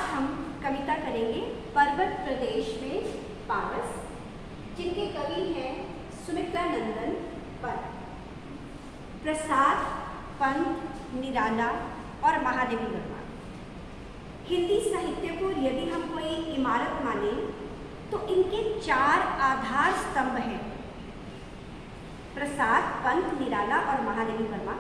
हम कविता करेंगे पर्वत प्रदेश में पावस, जिनके कवि हैं सुमित्रा नंदन पंत, प्रसाद पंत निराला और महादेवी वर्मा। हिंदी साहित्य को यदि हम कोई इमारत माने तो इनके 4 आधार स्तंभ हैं, प्रसाद पंत निराला और महादेवी वर्मा।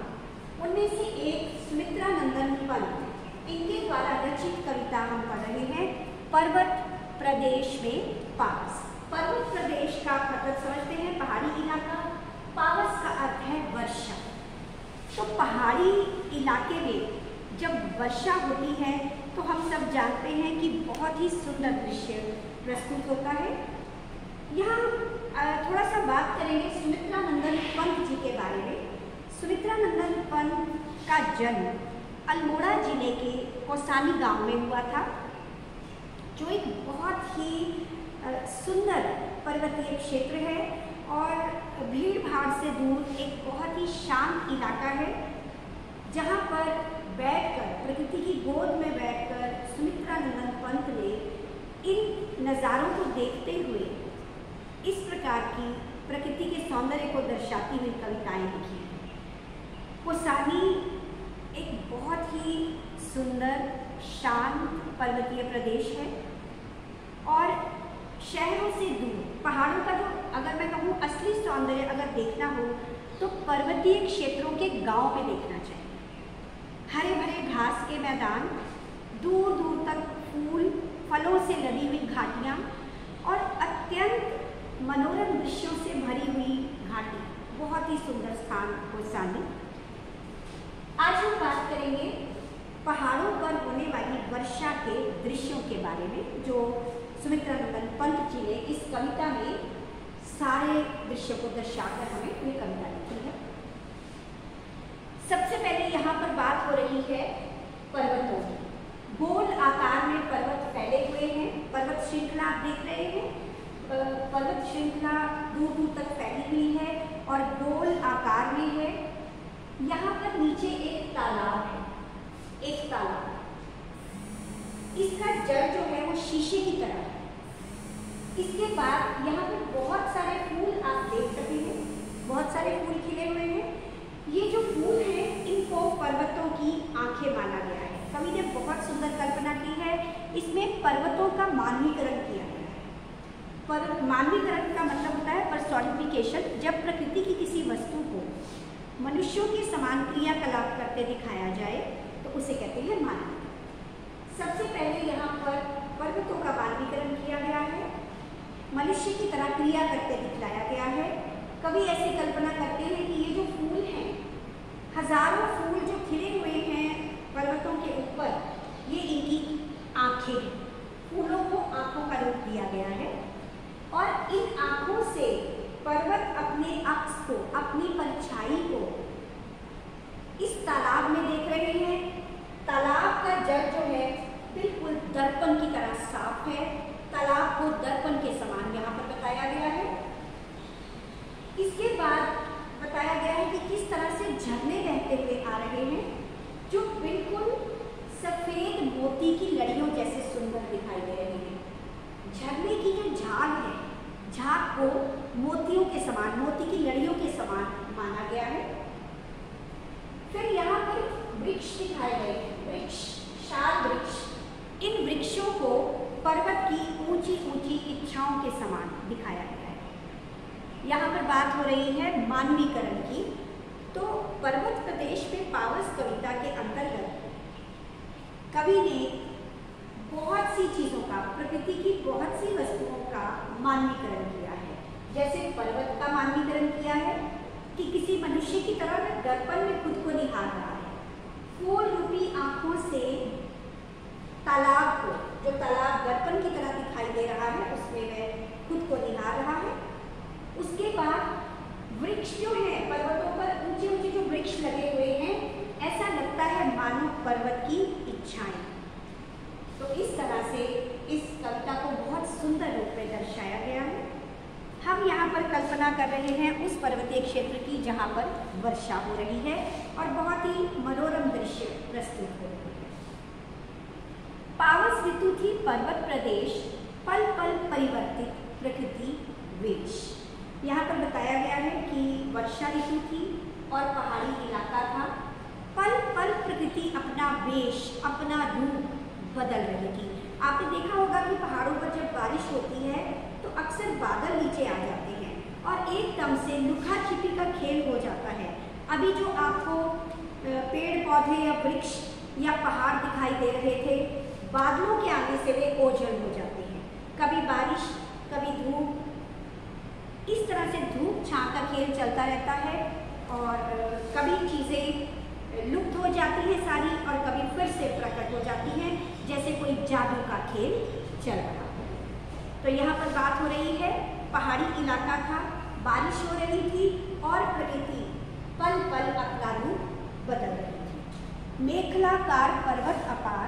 उनमें से एक सुमित्रा नंदन पंत, इनके द्वारा रचित कविता हम पढ़ रहे हैं पर्वत प्रदेश में पावस। पर्वत प्रदेश का मतलब समझते हैं पहाड़ी इलाका, पावस का अर्थ है वर्षा। तो पहाड़ी इलाके में जब वर्षा होती है तो हम सब जानते हैं कि बहुत ही सुंदर दृश्य प्रस्तुत होता है। यहाँ थोड़ा सा बात करेंगे सुमित्रा नंदन पंत जी के बारे में। सुमित्रा नंदन पंत का जन्म अल्मोड़ा जिले के कौसानी गांव में हुआ था, जो एक बहुत ही सुंदर पर्वतीय क्षेत्र है और भीड़ भाड़ से दूर एक बहुत ही शांत इलाका है, जहां पर बैठकर प्रकृति की गोद में बैठकर सुमित्रा नंदन पंत ने इन नज़ारों को देखते हुए इस प्रकार की प्रकृति के सौंदर्य को दर्शाती हुई कविताएं लिखी हैं। कौसानी एक बहुत ही सुंदर शांत पर्वतीय प्रदेश है और शहरों से दूर पहाड़ों का जो, अगर मैं कहूँ असली सौंदर्य अगर देखना हो तो पर्वतीय क्षेत्रों के गांव में देखना चाहिए। हरे भरे घास के मैदान, दूर दूर तक फूल फलों से लदी हुई घाटियाँ और अत्यंत मनोरम दृश्यों से भरी हुई घाटी, बहुत ही सुंदर स्थान कौसानी। आज हम बात करेंगे पहाड़ों पर होने वाली वर्षा के दृश्यों के बारे में, जो सुमित्रा नंदन पंत जी ने इस कविता में सारे दृश्यों को दर्शाकर हमें ये कविता लिखी है। सबसे पहले यहाँ पर बात हो रही है पर्वतों की। गोल आकार में पर्वत फैले हुए हैं, पर्वत श्रृंखला आप देख रहे हैं, पर्वत श्रृंखला दूर दूर तक फैली हुई है और गोल आकार में है। यहाँ पर नीचे एक तालाब है, एक तालाब, इसका जड़ जो है वो शीशे की तरह है। इसके बाद यहाँ पर बहुत सारे फूल आप देख सकते हैं, बहुत सारे फूल खिले हुए हैं। ये जो फूल हैं इनको पर्वतों की आंखें माना गया है। कवि ने बहुत सुंदर कल्पना की है, इसमें पर्वतों का मानवीकरण किया गया है। पर मानवीकरण का मतलब होता है पर्सोनिफिकेशन। जब प्रकृति की किसी वस्तु को मनुष्यों के समान क्रियाकलाप करते दिखाया जाए तो उसे कहते हैं मानवीकरण। सबसे पहले यहाँ पर पर्वतों का मानवीकरण किया गया है, मनुष्य की तरह क्रिया करते दिखलाया गया है। कवि ऐसी कल्पना करते हैं कि ये जो फूल हैं, हजारों फूल जो खिले हुए हैं पर्वतों के ऊपर, ये इनकी आंखें हैं। फूलों को आंखों का रूप दिया गया है और इन आंखों से पर्वत अपने अक्स को, अपनी परछाई को इस तालाब में देख रहे हैं। तालाब का जल जो है बिल्कुल दर्पण की तरह साफ है, तालाब को दर्पण के समान यहाँ पर बताया गया है। इसके बाद बताया गया है कि किस तरह से झरने बहते हुए आ रहे हैं, जो बिल्कुल सफेद मोती की लड़ियों जैसे सुंदर दिखाई दे रहे हैं। झरने की जो झाग है, झाग को मोतियों के समान, मोती की लड़ियों के समान माना गया है। फिर यहाँ पर वृक्ष दिखाए गए हैं, वृक्ष, शाल वृक्ष। इन वृक्षों को पर्वत की ऊंची ऊंची इच्छाओं के समान दिखाया गया है। यहाँ पर बात हो रही है मानवीकरण की। तो पर्वत प्रदेश में पावस कविता के अंतर्गत कवि ने बहुत सी चीज़ों का, प्रकृति की बहुत सी वस्तुओं का मानवीकरण किया है। जैसे पर्वत का मानवीकरण किया है कि किसी मनुष्य की तरह वह दर्पण में खुद को निहार रहा है। फूल रूपी आंखों से तालाब को, जो तालाब दर्पण की तरह दिखाई दे रहा है, उसमें वह खुद को निहार रहा है। उसके बाद वृक्ष जो है, पर्वतों पर ऊंचे ऊंचे जो वृक्ष लगे हुए हैं, ऐसा लगता है मानो पर्वत की इच्छाएं। तो इस तरह से इस कविता को बहुत सुंदर रूप में दर्शाया गया है। हम यहाँ पर कल्पना कर रहे हैं उस पर्वतीय क्षेत्र की जहाँ पर वर्षा हो रही है और बहुत ही मनोरम दृश्य प्रस्तुत हो रहे हैं। पावस बारिश ऋतु थी, पर्वत प्रदेश, पल पल परिवर्तित प्रकृति वेश। यहाँ पर बताया गया है कि वर्षा ऋतु थी और पहाड़ी इलाका था। पल पल प्रकृति अपना वेश, अपना रूप बदल रही थी। आपने देखा होगा कि पहाड़ों पर जब बारिश होती है तो अक्सर बादल नीचे आ जाते हैं और एकदम से लुका छिपी का खेल हो जाता है। अभी जो आपको पेड़ पौधे या वृक्ष या पहाड़ दिखाई दे रहे थे, बादलों के आने से वे ओझल हो जाते हैं। कभी बारिश, कभी धूप, इस तरह से धूप छां का खेल चलता रहता है और कभी चीज़ें लुप्त हो जाती हैं सारी और कभी फिर से प्रकट हो जाती हैं, जैसे कोई जादू का खेल चल रहा हो। तो यहाँ पर बात हो रही है, पहाड़ी इलाका था, बारिश हो रही थी और प्रकृति पल पल अपना रूप बदल रही थी। मेखलाकार पर्वत अपार,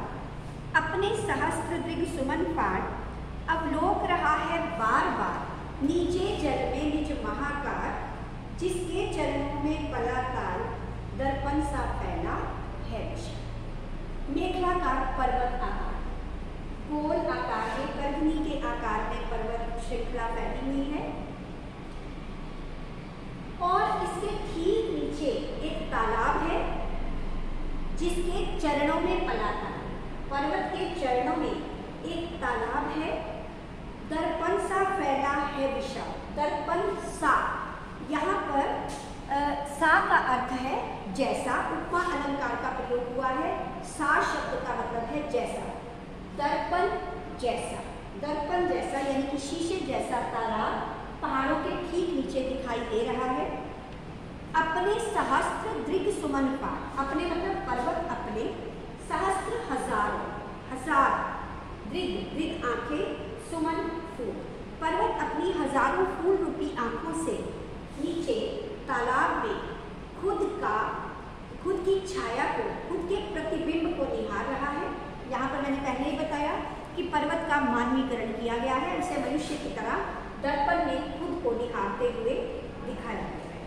अपने सहस्त्र दृग सुमन पार, अवलोक रहा है बार बार, नीचे जल में निज महाकार, जिसके चरणों में पला ताल, दर्पण सा फैला है विशाल। मेखलाकार पर्वत आकार, गोल आकार में, गर्दनी के आकार में पर्वत श्रृंखला फैली हुई है और इसके ठीक नीचे एक तालाब है जिसके चरणों में पला ताल। पर्वत के चरणों में एक तालाब है, दर्पण सा फैला है विशाल। दर्पण सा, यहाँ पर सा का अर्थ है जैसा, उपमा अलंकार का प्रयोग हुआ है। सा शब्द का मतलब है जैसा। दर्पण जैसा, दर्पण जैसा यानी कि शीशे जैसा तालाब पहाड़ों के ठीक नीचे दिखाई दे रहा है। अपने सहस्त्र दृग सुमन पार, अपने मतलब पर्वत अपने, सहस्त्र हजारों, हजार, दृग, दृग आंखें, सुमन फूल, पर्वत अपनी हजारों फूल रूपी आंखों से नीचे तालाब में खुद की छाया को, खुद के प्रतिबिंब को निहार रहा है। यहाँ पर मैंने पहले ही बताया कि पर्वत का मानवीकरण किया गया है, उसे मनुष्य की तरह दर्पण में खुद को निहारते हुए दिखाया गया है।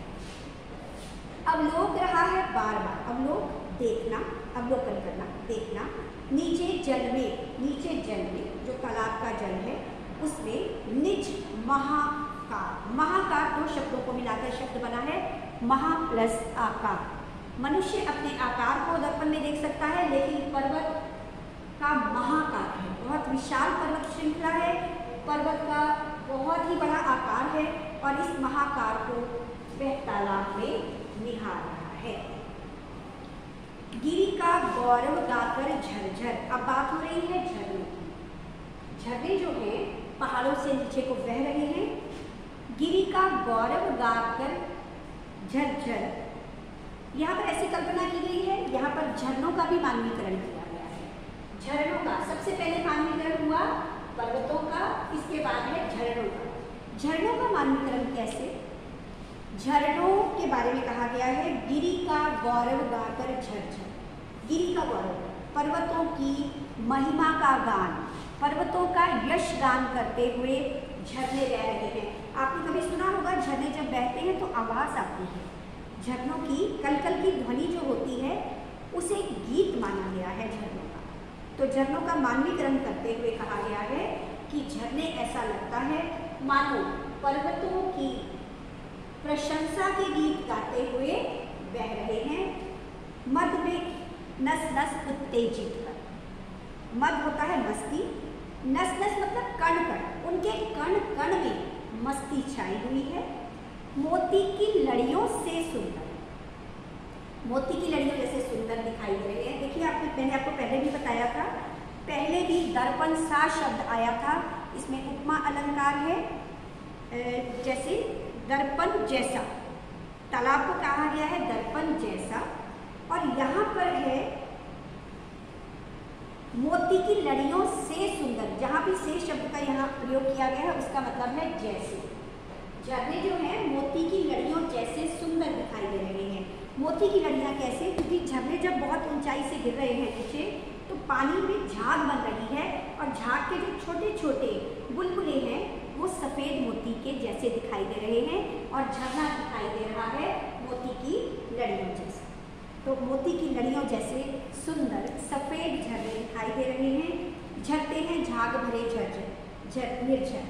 अवलोक रहा है बार बार, अवलोक देखना, अवलोकन करना, देखना। नीचे जल में, नीचे जल में जो तालाब का जल है उसमें निज महाकार, महाकार दो शब्दों को मिलाकर शब्द बना है, महा प्लस आकार। मनुष्य अपने आकार को दर्पण में देख सकता है, लेकिन पर्वत का महाकार है, बहुत विशाल पर्वत श्रृंखला है, पर्वत का बहुत ही बड़ा आकार है और इस महाकार को वह तालाब में निहार रहा है। गिरी का गौरव गाकर झरझर, अब बात हो रही है झरनों की। झरने जो हैं पहाड़ों से नीचे को बह रहे हैं। गिरी का गौरव गाकर झरझर, यहाँ पर ऐसी कल्पना की गई है, यहाँ पर झरनों का भी मानवीकरण किया गया है। झरनों का सबसे पहले मानवीकरण हुआ पर्वतों का, इसके बाद है झरनों का। झरनों का मानवीकरण कैसे? झरनों के बारे में कहा गया है, गिरी का गौरव गाकर झरझर। गिरी का गौरव, पर्वतों की महिमा का गान, पर्वतों का यश गान करते हुए झरने रह रहे हैं। आपने कभी सुना होगा झरने जब बहते हैं तो आवाज़ आती है। झरनों की कलकल की ध्वनि जो होती है उसे गीत माना गया है झरनों का। तो झरनों का मानवीकरण करते हुए कहा गया है कि झरने ऐसा लगता है मानो पर्वतों की प्रशंसा के गीत गाते हुए बह रहे हैं। मद में नस नस उत्तेजित कर, मद होता है मस्ती, नस नस मतलब कण कण, उनके कण कण में मस्ती छाई हुई है। मोती की लड़ियों से सुंदर, मोती की लड़ियों जैसे सुंदर दिखाई दे रहे हैं। देखिए मैंने आपको पहले भी बताया था, पहले भी दर्पण सा शब्द आया था, इसमें उपमा अलंकार है। जैसे दर्पण जैसा, तालाब को कहा गया है दर्पण जैसा, और यहाँ पर है मोती की लड़ियों से सुंदर। जहाँ भी से शब्द का यहाँ प्रयोग किया गया है उसका मतलब है जैसे। झरने जो हैं मोती की लड़ियों जैसे सुंदर दिखाई दे रहे हैं। मोती की लड़ियाँ कैसे? क्योंकि झरने जब बहुत ऊंचाई से गिर रहे हैं नीचे तो पानी में झाग बन रही है और झाग के जो छोटे छोटे बुलबुले हैं वो सफ़ेद मोती के जैसे दिखाई दे रहे हैं और झरना दिखाई दे रहा है मोती की लड़ियों जैसे। तो मोती की लड़ियों जैसे सुंदर सफ़ेद झरने दिखाई दे रहे हैं। हैं झाग भरे निर्झर,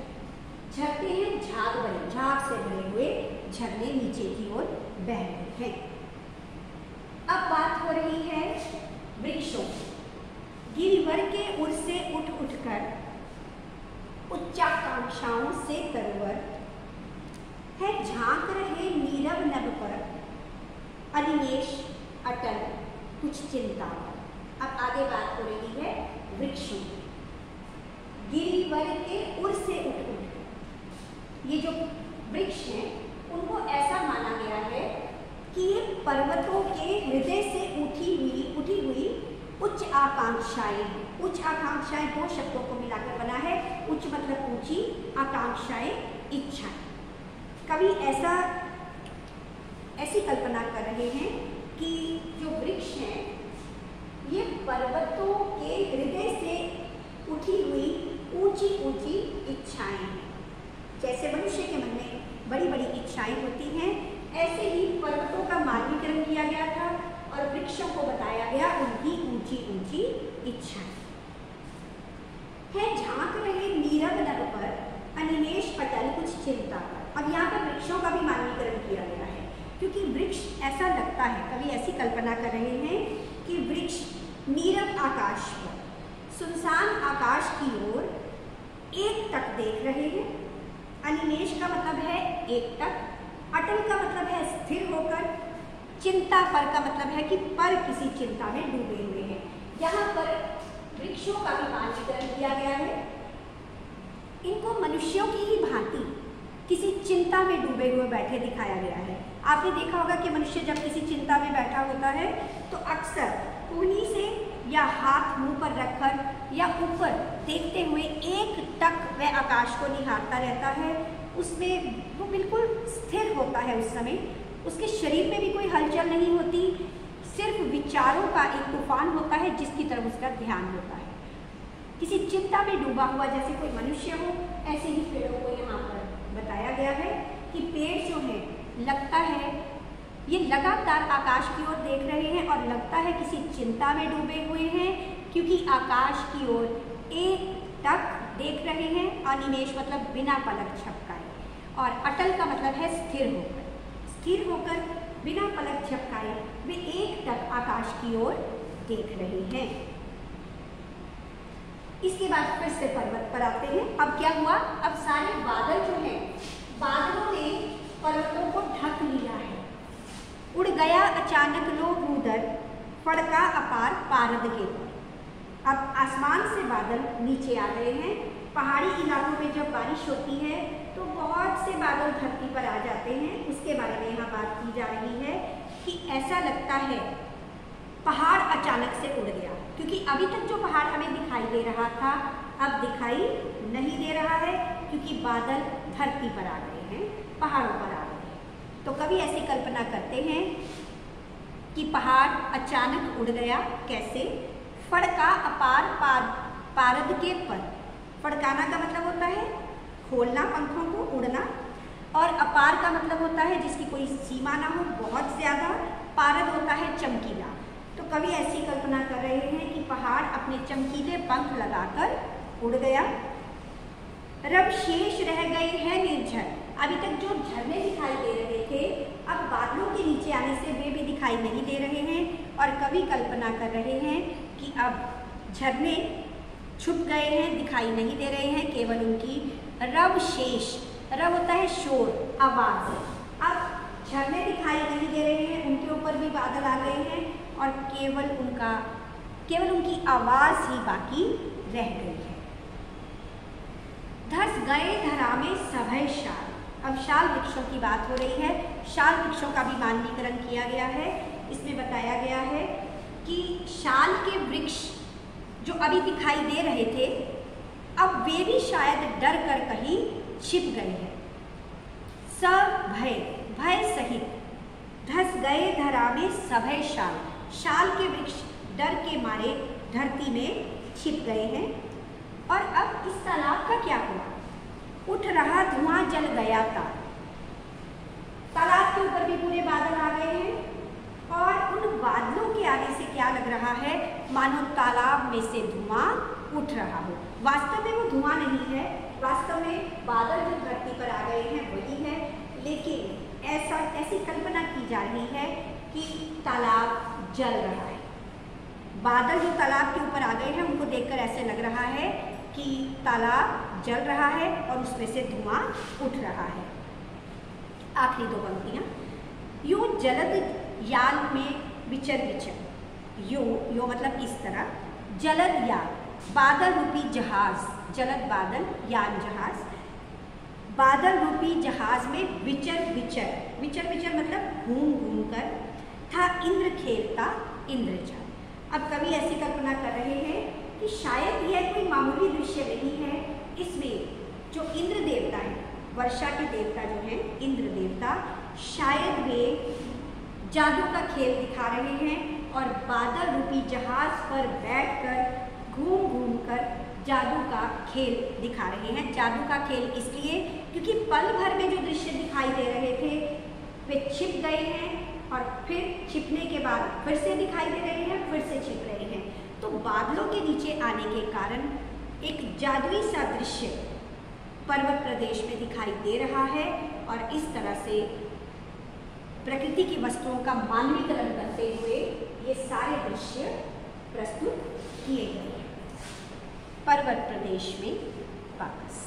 झरते हैं झाग भरे, झाग से भरे हुए झरने नीचे की ओर बह रहे हैं। अब बात हो रही है वृक्षों। गिरिवर के उर से उठ उठकर उच्चाकांक्षाओं से तरवर है, झांक रहे नीरव नभ पर अनिमेष अटल कुछ चिंता पर। अब आगे बात हो रही है वृक्षों। गिरिवर के उर से उठ उठ, ये जो वृक्ष हैं उनको ऐसा माना गया है कि ये पर्वतों के हृदय से उठी हुई उच्च आकांक्षाएं। उच्च आकांक्षाएं दो शब्दों को मिलाकर बना है। उच्च मतलब ऊंची, आकांक्षाएं इच्छाएं। कवि ऐसी कल्पना कर रहे हैं कि जो वृक्ष हैं ये पर्वतों के हृदय से उठी हुई ऊंची ऊंची इच्छाएं हैं। जैसे मनुष्य के मन में बड़ी बड़ी इच्छाएं होती हैं, ऐसे ही पर्वतों का मानवीकरण किया गया था और वृक्षों को बताया गया उनकी ऊंची ऊंची इच्छाएं है। झांक रहे नीरव नभ पर अनिमेष अटल कुछ चिंता पर। अब यहाँ पर वृक्षों का भी मानवीकरण किया गया है, क्योंकि वृक्ष ऐसा लगता है, कभी ऐसी कल्पना कर रहे हैं कि वृक्ष नीरव आकाश पर, सुनसान आकाश की ओर एक टक देख रहे हैं। अनिमेष का मतलब है एक टक, अटल का मतलब है स्थिर होकर, चिंता पर का मतलब है कि पर किसी चिंता में डूबे हुए हैं। यहाँ पर वृक्षों का भी मानवीकरण किया गया है। इनको मनुष्यों की ही भांति किसी चिंता में डूबे हुए बैठे दिखाया गया है। आपने देखा होगा कि मनुष्य जब किसी चिंता में बैठा होता है तो अक्सर कोहनी से या हाथ मुंह पर रखकर या ऊपर देखते हुए एक टक वह आकाश को निहारता रहता है। उसमें वो बिल्कुल स्थिर होता है। उस समय उसके शरीर में भी कोई हलचल नहीं होती, सिर्फ विचारों का एक तूफान होता है जिसकी तरफ उसका ध्यान होता है। किसी चिंता में डूबा हुआ जैसे कोई मनुष्य हो, ऐसे ही पेड़ों को यहाँ पर बताया गया है कि पेड़ जो है लगता है ये लगातार आकाश की ओर देख रहे हैं और लगता है किसी चिंता में डूबे हुए हैं, क्योंकि आकाश की ओर एक टक देख रहे हैं। अनिमेष मतलब बिना पलक झपकाए, और अटल का मतलब है स्थिर होकर। स्थिर होकर बिना पलक झपकाए वे एक टक आकाश की ओर देख रहे हैं। इसके बाद फिर से पर्वत पर आते हैं। अब क्या हुआ, अब सारे बादल जो हैं, बादलों ने पर्वतों को ढक लिया है। उड़ गया अचानक लो भूधर, फड़का अपार पारद के पर। अब आसमान से बादल नीचे आ गए हैं। पहाड़ी इलाकों में जब बारिश होती है तो बहुत से बादल धरती पर आ जाते हैं। उसके बारे में यहाँ बात की जा रही है कि ऐसा लगता है पहाड़ अचानक से उड़ गया, क्योंकि अभी तक जो पहाड़ हमें दिखाई दे रहा था अब दिखाई नहीं दे रहा है, क्योंकि बादल धरती पर आ गए हैं, पहाड़ों पर आ गए हैं। तो कभी ऐसी कल्पना करते हैं कि पहाड़ अचानक उड़ गया। कैसे? फड़का अपार पारद के पर। फड़काना का मतलब होता है खोलना, पंखों को उड़ना, और अपार का मतलब होता है जिसकी कोई सीमा ना हो, बहुत ज़्यादा। पारद होता है चमकीला। तो कवि ऐसी कल्पना कर रहे हैं कि पहाड़ अपने चमकीले पंख लगाकर उड़ गया। रब शेष रह गए हैं निर्झर। अभी तक जो झरने दिखाई दे रहे थे अब बादलों के नीचे आने से वे भी दिखाई नहीं दे रहे हैं, और कवि कल्पना कर रहे हैं कि अब झरने छुप गए हैं, दिखाई नहीं दे रहे हैं, केवल उनकी रब शेष। रब होता है शोर, आवाज़। अब झरने दिखाई नहीं दे रहे हैं, उनके ऊपर भी बादल आ गए हैं और केवल उनकी आवाज़ ही बाकी रह गई है। धस गए धरा में सभय शाल। अब शाल वृक्षों की बात हो रही है। शाल वृक्षों का भी मानवीकरण किया गया है। इसमें बताया गया है कि शाल के वृक्ष जो अभी दिखाई दे रहे थे अब वे भी शायद डर कर कहीं छिप गए हैं। भय सहित धस गए धरा में सभय शाल। शाल के वृक्ष डर के मारे धरती में छिप गए हैं। और अब इस तालाब का क्या हुआ? उठ रहा धुआं जल गया तार। तालाब के ऊपर भी पूरे बादल आ गए हैं और उन बादलों के आने से क्या लग रहा है मानो तालाब में से धुआं उठ रहा हो। वास्तव में वो धुआं नहीं है, वास्तव में बादल जो धरती पर आ गए हैं वही है, लेकिन ऐसी कल्पना की जा रही है कि तालाब जल रहा है। बादल जो तालाब के ऊपर आ गए हैं उनको देखकर ऐसे लग रहा है कि तालाब जल रहा है और उसमें से धुआं उठ रहा है। आखिरी दो पंक्तियाँ, यूं जलद याल में विचर विचर, यो मतलब इस तरह, जलद याल बादल रूपी जहाज, जलद बादल यान जहाज, बादल रूपी जहाज में विचर विचर, विचर विचर मतलब घूम घूम कर, था इंद्र खेलता इंद्रजाल। अब कवि ऐसी कल्पना कर रहे हैं कि शायद यह कोई मामूली दृश्य नहीं है, इसमें जो इंद्र देवता है, वर्षा के देवता जो हैं इंद्र देवता, शायद वे जादू का खेल दिखा रहे हैं और बादल रूपी जहाज पर बैठकर घूम घूम कर जादू का खेल दिखा रहे हैं। जादू का खेल इसलिए क्योंकि पल भर में जो दृश्य दिखाई दे रहे थे वे छिप गए हैं और फिर छिपने के बाद फिर से दिखाई दे रहे हैं, फिर से छिप रहे हैं। तो बादलों के नीचे आने के कारण एक जादुई सा दृश्य पर्वत प्रदेश में दिखाई दे रहा है और इस तरह से प्रकृति की वस्तुओं का मानवीकरण करते हुए ये सारे दृश्य प्रस्तुत किए गए हैं। पर्वत प्रदेश में वापस